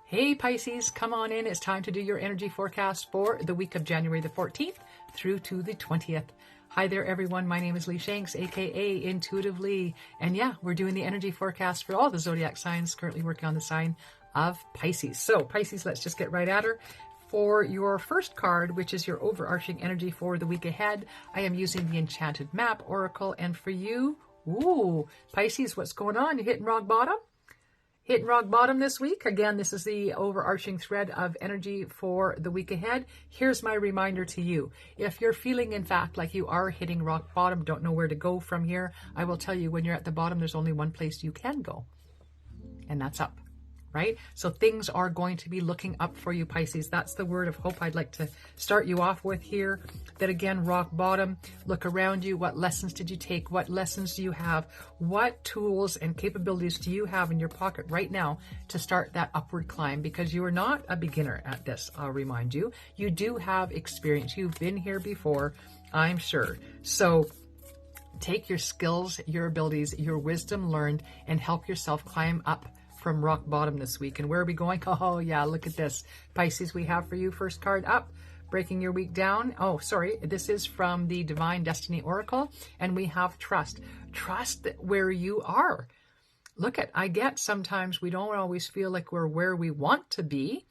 Hey Pisces, come on in. It's time to do your energy forecast for the week of January the 14th through to the 20th. Hi there everyone, my name is Lee Shanks, aka Intuitive Lee. And yeah, we're doing the energy forecast for all the zodiac signs, currently working on the sign of Pisces. So Pisces, let's just get right at her. For your first card, which is your overarching energy for the week ahead, I am using the Enchanted Map Oracle. And for you, ooh, Pisces, what's going on? You hitting rock bottom? Hitting rock bottom this week. Again, this is the overarching thread of energy for the week ahead. Here's my reminder to you. If you're feeling, in fact, like you are hitting rock bottom, don't know where to go from here, I will tell you, when you're at the bottom, there's only one place you can go, and that's up. Right? So things are going to be looking up for you, Pisces. That's the word of hope I'd like to start you off with here. That again, rock bottom, look around you. What lessons did you take? What lessons do you have? What tools and capabilities do you have in your pocket right now to start that upward climb? Because you are not a beginner at this, I'll remind you. You do have experience. You've been here before, I'm sure. So take your skills, your abilities, your wisdom learned, and help yourself climb up from rock bottom this week. And where are we going? Oh yeah, look at this. Pisces, we have for you first card up, breaking your week down. Oh, sorry, this is from the Divine Destiny Oracle, and we have trust. Trust where you are. I get sometimes we don't always feel like we're where we want to be,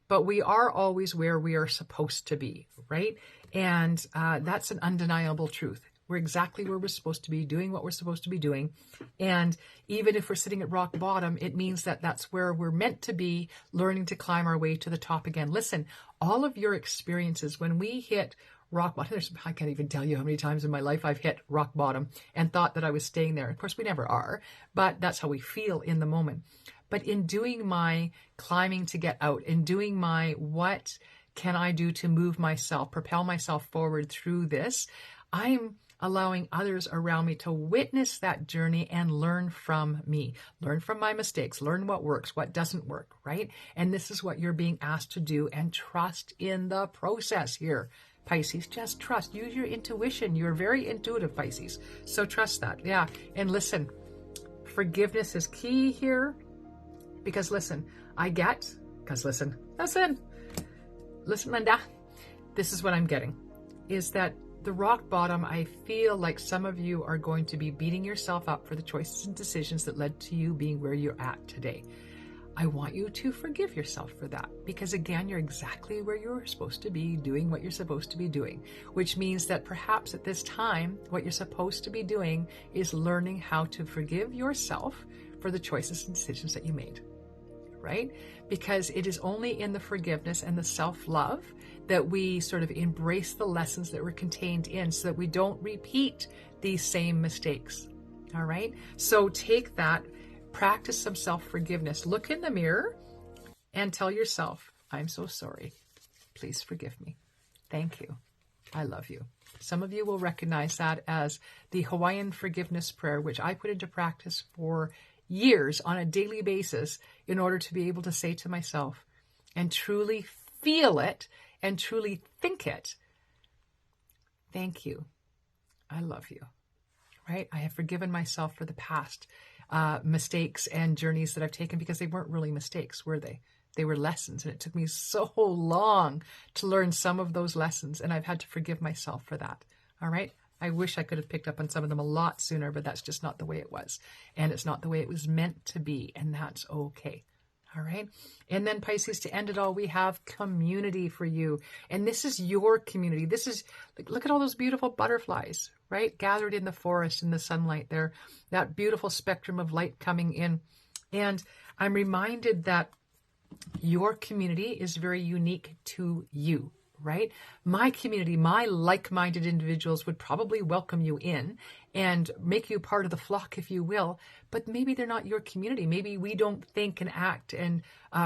but we are always where we are supposed to be, right? And that's an undeniable truth. We're exactly where we're supposed to be, doing what we're supposed to be doing. And even if we're sitting at rock bottom, it means that that's where we're meant to be, learning to climb our way to the top again. Listen, all of your experiences, when we hit rock bottom, I can't even tell you how many times in my life I've hit rock bottom and thought that I was staying there. Of course, we never are, but that's how we feel in the moment. But in doing my climbing to get out, in doing my what can I do to move myself, propel myself forward through this, I'm allowing others around me to witness that journey and learn from me, learn from my mistakes, learn what works, what doesn't work, right? And this is what you're being asked to do, and trust in the process here, Pisces. Just trust. Use your intuition. You're very intuitive, Pisces. So trust that. Yeah. And listen, forgiveness is key here, because listen, listen, Linda, this is what I'm getting, is that the rock bottom, I feel like some of you are going to be beating yourself up for the choices and decisions that led to you being where you're at today. I want you to forgive yourself for that, because again, you're exactly where you're supposed to be, doing what you're supposed to be doing, which means that perhaps at this time, what you're supposed to be doing is learning how to forgive yourself for the choices and decisions that you made, right? Because it is only in the forgiveness and the self-love that we sort of embrace the lessons that were contained in, so that we don't repeat these same mistakes. All right. So take that, practice some self-forgiveness, look in the mirror and tell yourself, I'm so sorry. Please forgive me. Thank you. I love you. Some of you will recognize that as the Hawaiian forgiveness prayer, which I put into practice for years on a daily basis in order to be able to say to myself and truly feel it and truly think it, thank you. I love you, right? I have forgiven myself for the past mistakes and journeys that I've taken, because they weren't really mistakes, were they? They were lessons, and it took me so long to learn some of those lessons, and I've had to forgive myself for that, all right? I wish I could have picked up on some of them a lot sooner, but that's just not the way it was. And it's not the way it was meant to be, and that's okay. All right. And then Pisces, to end it all, we have community for you. And this is your community. This is, look at all those beautiful butterflies, right? Gathered in the forest in the sunlight there, that beautiful spectrum of light coming in. And I'm reminded that your community is very unique to you, right? My community, my like-minded individuals would probably welcome you in and make you part of the flock, if you will, but maybe they're not your community. Maybe we don't think and act and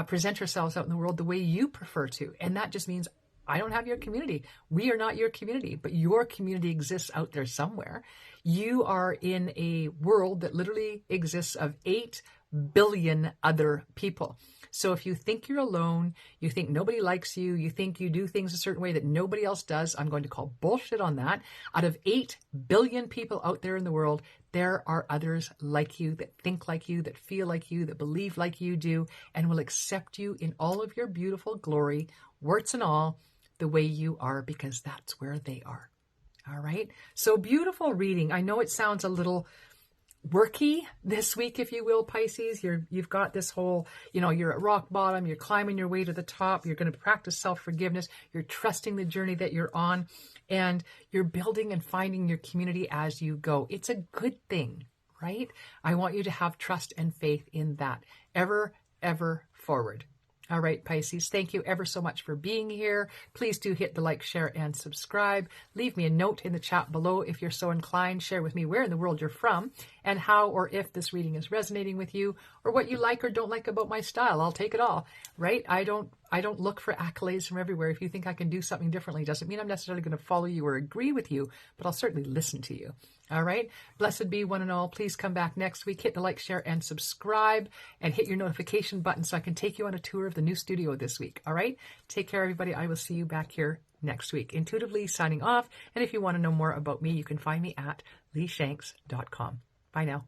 present ourselves out in the world the way you prefer to. And that just means I don't have your community. We are not your community, but your community exists out there somewhere. You are in a world that literally exists of 8 billion other people. So if you think you're alone, you think nobody likes you, you think you do things a certain way that nobody else does, I'm going to call bullshit on that. Out of 8 billion people out there in the world, there are others like you, that think like you, that feel like you, that believe like you do, and will accept you in all of your beautiful glory, warts and all, the way you are, because that's where they are. All right. So beautiful reading. I know it sounds a little worky this week, if you will, Pisces. You've got this whole, you're at rock bottom, you're climbing your way to the top, you're going to practice self-forgiveness, you're trusting the journey that you're on, and you're building and finding your community as you go. It's a good thing, right? I want you to have trust and faith in that ever forward. All right, Pisces, thank you ever so much for being here. Please do hit the like, share, and subscribe. Leave me a note in the chat below if you're so inclined. Share with me where in the world you're from and how or if this reading is resonating with you, or what you like or don't like about my style. I'll take it all, right? I don't look for accolades from everywhere. If you think I can do something differently, doesn't mean I'm necessarily going to follow you or agree with you, but I'll certainly listen to you. All right. Blessed be one and all. Please come back next week. Hit the like, share, and subscribe, and hit your notification button so I can take you on a tour of the new studio this week. All right. Take care, everybody. I will see you back here next week. Intuitively signing off. And if you want to know more about me, you can find me at leeshanks.com. Bye now.